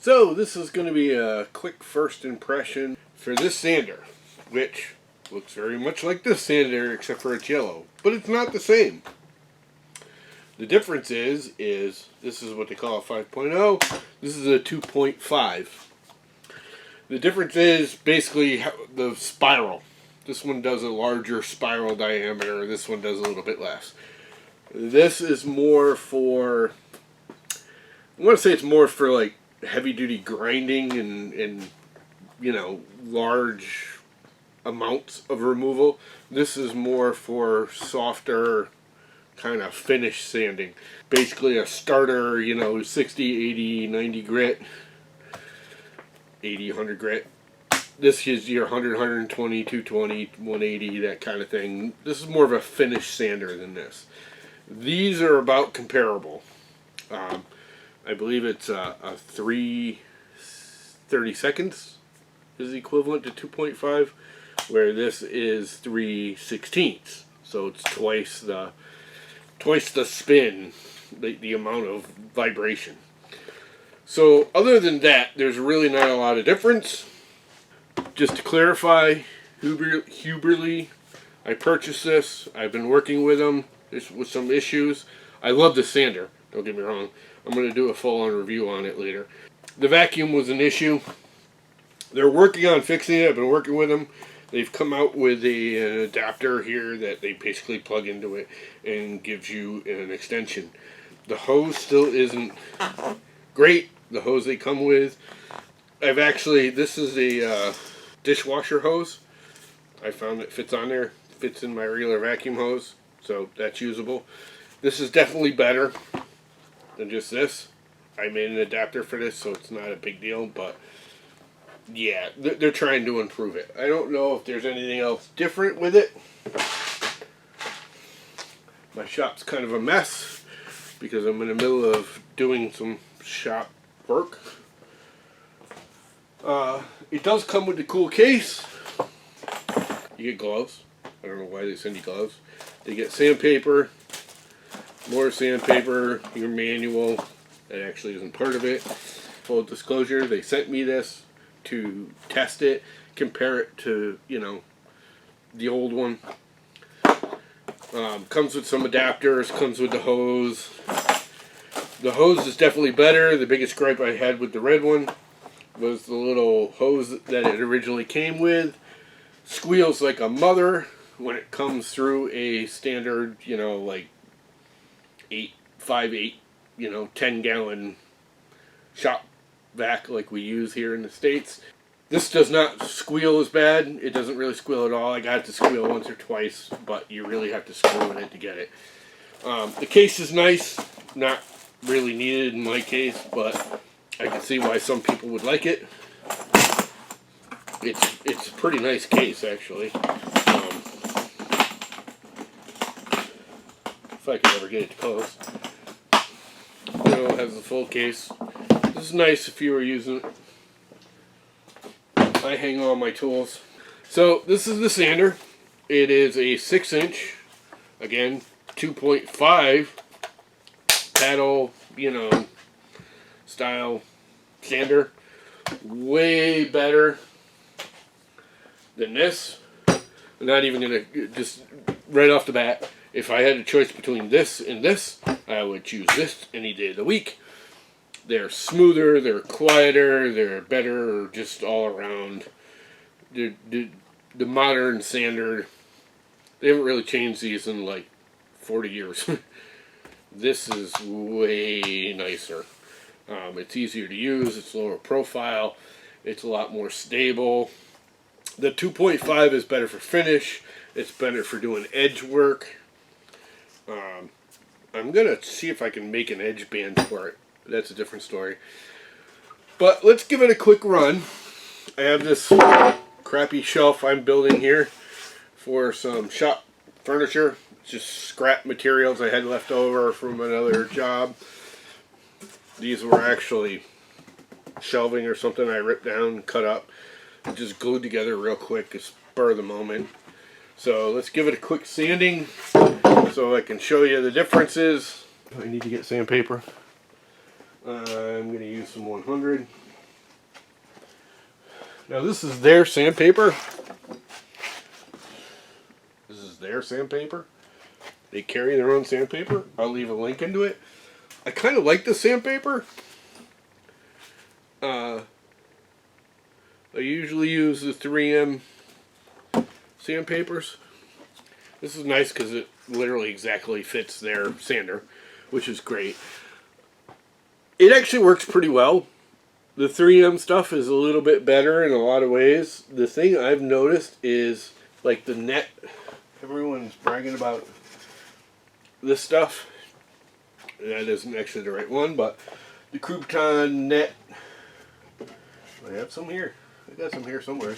So this is going to be a quick first impression for this sander, which looks very much like this sander except for it's yellow, but it's not the same. The difference is this is what they call a 5.0, this is a 2.5. The difference is basically the spiral. This one does a larger spiral diameter, this one does a little bit less. This is more for, I want to say it's more for like heavy duty grinding and you know, large amounts of removal. This is more for softer kind of finish sanding. Basically a starter, you know, 60, 80, 90 grit, 80, 100 grit. This is your 100, 120, 220, 180, that kind of thing. This is more of a finish sander than this. These are about comparable. I believe it's a 3/30 seconds is equivalent to 2.5, where this is 3/16. So it's twice the spin, the amount of vibration. So other than that, there's really not a lot of difference. Just to clarify, Hueborly, I purchased this. I've been working with them with some issues. I love the sander, don't get me wrong. I'm going to do a full-on review on it later. The vacuum was an issue. They're working on fixing it. I've been working with them. They've come out with an adapter here that they basically plug into it and gives you an extension. The hose still isn't great. The hose they come with, this is a dishwasher hose. I found it fits on there, fits in my regular vacuum hose, so that's usable. This is definitely better than just this. I made an adapter for this, so it's not a big deal, but yeah, they're trying to improve it. I don't know if there's anything else different with it. My shop's kind of a mess because I'm in the middle of doing some shop work. It does come with the cool case. You get gloves. I don't know why they send you gloves. They get sandpaper, more sandpaper, your manual. That actually isn't part of it. Full disclosure, they sent me this to test it, compare it to, you know, the old one. Comes with some adapters, comes with the hose. The hose is definitely better. The biggest gripe I had with the red one was the little hose that it originally came with. Squeals like a mother when it comes through a standard, you know, like 5/8, you know, 10-gallon shop vac like we use here in the States. This does not squeal as bad. It doesn't really squeal at all. I got it to squeal once or twice, but you really have to screw in it to get it. The case is nice. Not really needed in my case, but I can see why some people would like it. It's a pretty nice case, actually. If I could ever get it to close. You know, it has the full case. This is nice if you were using it. I hang all my tools. So this is the sander. It is a 6-inch, again, 2.5 paddle, you know, style sander. Way better than this. I'm not even gonna, just right off the bat, if I had a choice between this and this, I would choose this any day of the week. They're smoother, they're quieter, they're better, just all around. The modern sander, they haven't really changed these in like 40 years. This is way nicer. It's easier to use, it's lower profile, it's a lot more stable. The 2.5 is better for finish, it's better for doing edge work. I'm going to see if I can make an edge band for it. That's a different story. But let's give it a quick run. I have this crappy shelf I'm building here for some shop furniture. Just scrap materials I had left over from another job. These were actually shelving or something I ripped down, cut up, and just glued together real quick, a spur of the moment. So let's give it a quick sanding so I can show you the differences. I need to get sandpaper. I'm going to use some 100. Now this is their sandpaper. This is their sandpaper. They carry their own sandpaper. I'll leave a link into it. I kind of like the sandpaper. I usually use the 3M sandpapers. This is nice because it literally exactly fits their sander, which is great. It actually works pretty well. The 3M stuff is a little bit better in a lot of ways. The thing I've noticed is, like, the net. Everyone's bragging about this stuff. That isn't actually the right one, but the Crouton net. I have some here. I got some here somewhere.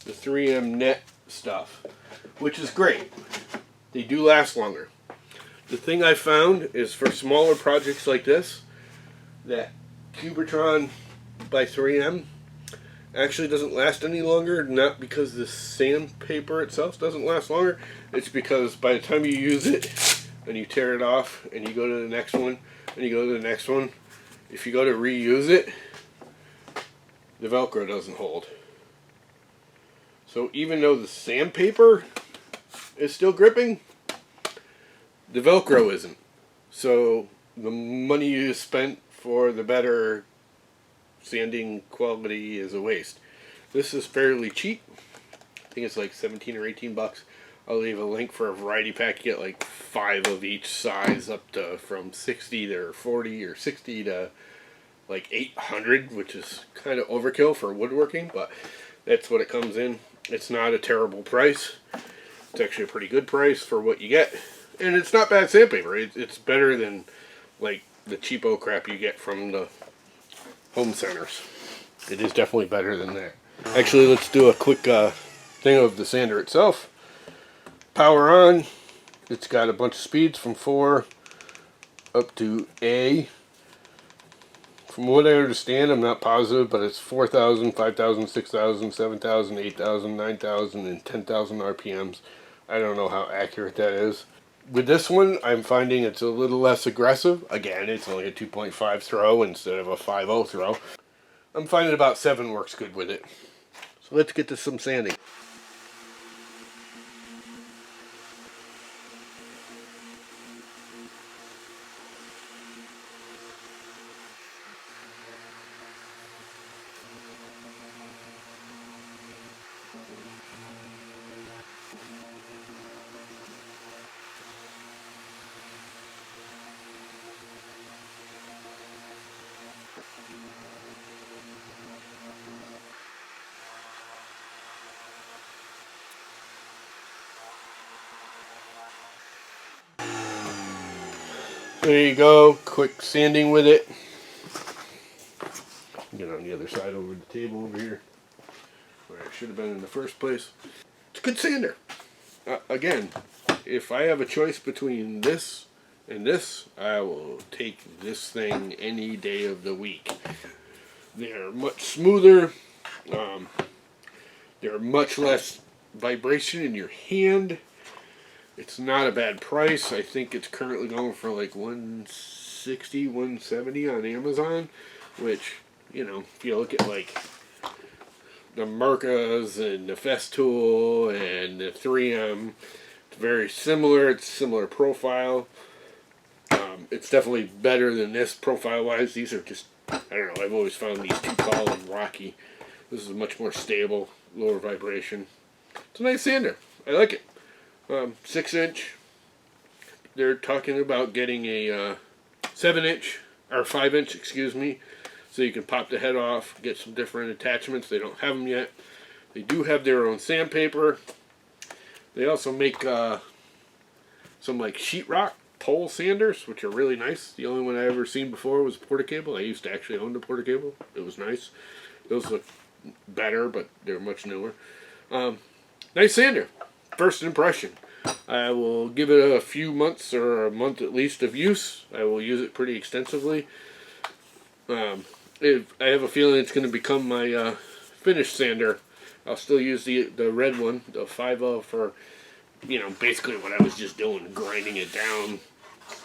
The 3M net stuff, which is great. They do last longer. The thing I found is for smaller projects like this, that Cubitron by 3M actually doesn't last any longer. Not because the sandpaper itself doesn't last longer. It's because by the time you use it and you tear it off and you go to the next one and you go to the next one, if you go to reuse it, the Velcro doesn't hold. So even though the sandpaper is still gripping, the Velcro isn't. So the money you spent for the better sanding quality is a waste. This is fairly cheap. I think it's like 17 or 18 bucks. I'll leave a link for a variety pack. You get like 5 of each size, up to from 60 to 40 or 60 to like 800, which is kind of overkill for woodworking, but that's what it comes in. It's not a terrible price. It's actually a pretty good price for what you get. And it's not bad sandpaper. It's better than like the cheapo crap you get from the home centers. It is definitely better than that. Actually, let's do a quick thing of the sander itself. Power on. It's got a bunch of speeds from 4 up to A. From what I understand, I'm not positive, but it's 4,000, 5,000, 6,000, 7,000, 8,000, 9,000, and 10,000 RPMs. I don't know how accurate that is. With this one, I'm finding it's a little less aggressive. Again, it's only a 2.5 throw instead of a 5.0 throw. I'm finding about 7 works good with it. So let's get to some sanding. There you go, quick sanding with it. Get on the other side over the table over here, where I should have been in the first place. It's a good sander. Again, if I have a choice between this and this, I will take this thing any day of the week. They're much smoother. They're much less vibration in your hand. It's not a bad price. I think it's currently going for like $160, $170 on Amazon, which, you know, if you look at like the Mercas and the Festool and the 3M, it's very similar. It's similar profile. It's definitely better than this profile-wise. These are just, I don't know, I've always found these too tall and rocky. This is much more stable, lower vibration. It's a nice sander. I like it. 6-inch. They're talking about getting a 7-inch or 5-inch, excuse me, so you can pop the head off, get some different attachments. They don't have them yet. They do have their own sandpaper. They also make some like sheetrock pole sanders, which are really nice. The only one I ever seen before was Portacable. I used to actually own the Portacable. It was nice. Those look better, but they're much newer. Nice sander. First impression. I will give it a few months, or a month at least, of use. I will use it pretty extensively. I have a feeling it's going to become my finish sander. I'll still use the red one, the 5.0, for, you know, basically what I was just doing, grinding it down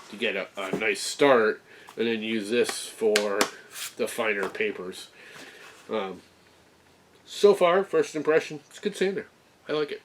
to get a nice start. and then use this for the finer papers. So far, first impression, it's a good sander. I like it.